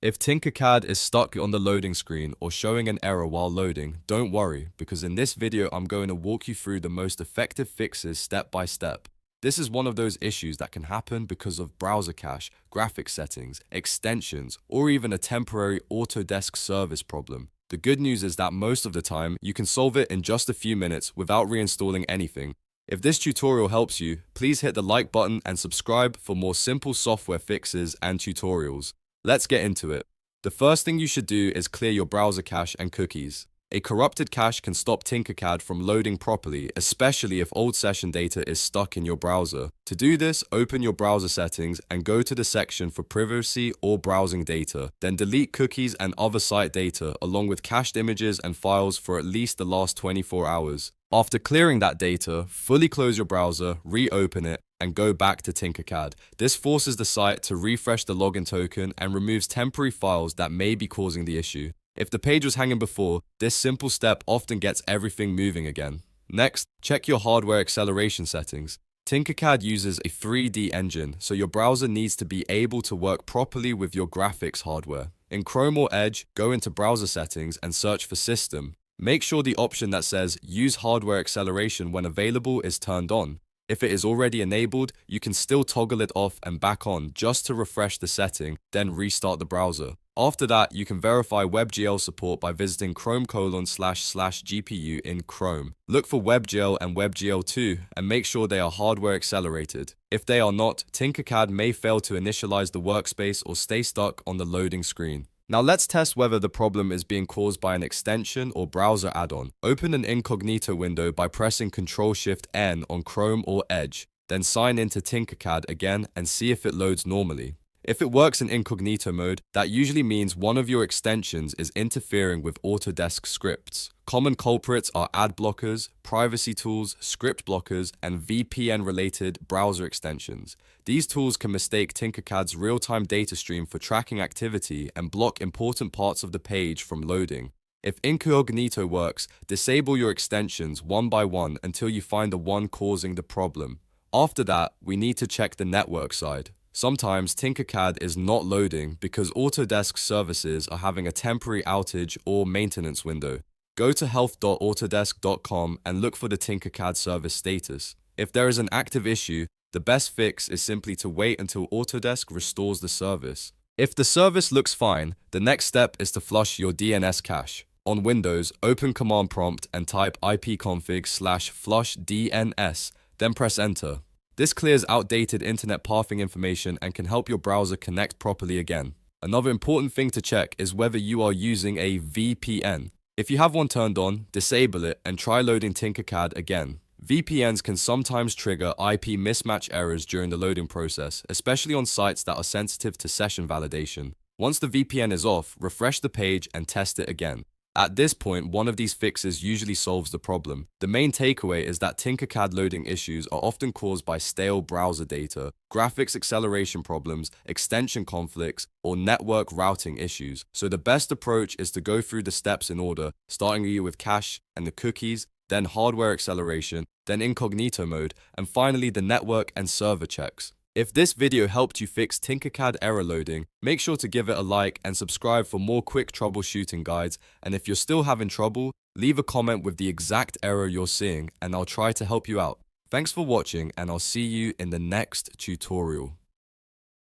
If Tinkercad is stuck on the loading screen or showing an error while loading, don't worry, because in this video I'm going to walk you through the most effective fixes step by step. This is one of those issues that can happen because of browser cache, graphics settings, extensions, or even a temporary Autodesk service problem. The good news is that most of the time, you can solve it in just a few minutes without reinstalling anything. If this tutorial helps you, please hit the like button and subscribe for more simple software fixes and tutorials. Let's get into it. The first thing you should do is clear your browser cache and cookies. A corrupted cache can stop Tinkercad from loading properly, especially if old session data is stuck in your browser. To do this, open your browser settings and go to the section for privacy or browsing data. Then delete cookies and other site data along with cached images and files for at least the last 24 hours. After clearing that data, fully close your browser, reopen it, and go back to Tinkercad. This forces the site to refresh the login token and removes temporary files that may be causing the issue. If the page was hanging before, this simple step often gets everything moving again. Next, check your hardware acceleration settings. Tinkercad uses a 3D engine, so your browser needs to be able to work properly with your graphics hardware. In Chrome or Edge, go into Browser Settings and search for System. Make sure the option that says Use Hardware Acceleration when available is turned on. If it is already enabled, you can still toggle it off and back on just to refresh the setting, then restart the browser. After that, you can verify WebGL support by visiting chrome://GPU in Chrome. Look for WebGL and WebGL 2 and make sure they are hardware accelerated. If they are not, Tinkercad may fail to initialize the workspace or stay stuck on the loading screen. Now let's test whether the problem is being caused by an extension or browser add-on. Open an incognito window by pressing Ctrl+Shift+N on Chrome or Edge. Then sign into Tinkercad again and see if it loads normally. If it works in incognito mode, that usually means one of your extensions is interfering with Autodesk scripts. Common culprits are ad blockers, privacy tools, script blockers, and VPN-related browser extensions. These tools can mistake Tinkercad's real-time data stream for tracking activity and block important parts of the page from loading. If incognito works, disable your extensions one by one until you find the one causing the problem. After that, we need to check the network side. Sometimes Tinkercad is not loading because Autodesk services are having a temporary outage or maintenance window. Go to health.autodesk.com and look for the Tinkercad service status. If there is an active issue, the best fix is simply to wait until Autodesk restores the service. If the service looks fine, the next step is to flush your DNS cache. On Windows, open Command Prompt and type ipconfig/flush DNS, then press Enter. This clears outdated internet pathing information and can help your browser connect properly again. Another important thing to check is whether you are using a VPN. If you have one turned on, disable it and try loading Tinkercad again. VPNs can sometimes trigger IP mismatch errors during the loading process, especially on sites that are sensitive to session validation. Once the VPN is off, refresh the page and test it again. At this point, one of these fixes usually solves the problem. The main takeaway is that Tinkercad loading issues are often caused by stale browser data, graphics acceleration problems, extension conflicts, or network routing issues. So the best approach is to go through the steps in order, starting with cache and the cookies, then hardware acceleration, then incognito mode, and finally the network and server checks. If this video helped you fix Tinkercad error loading, make sure to give it a like and subscribe for more quick troubleshooting guides. And if you're still having trouble, leave a comment with the exact error you're seeing and I'll try to help you out. Thanks for watching and I'll see you in the next tutorial.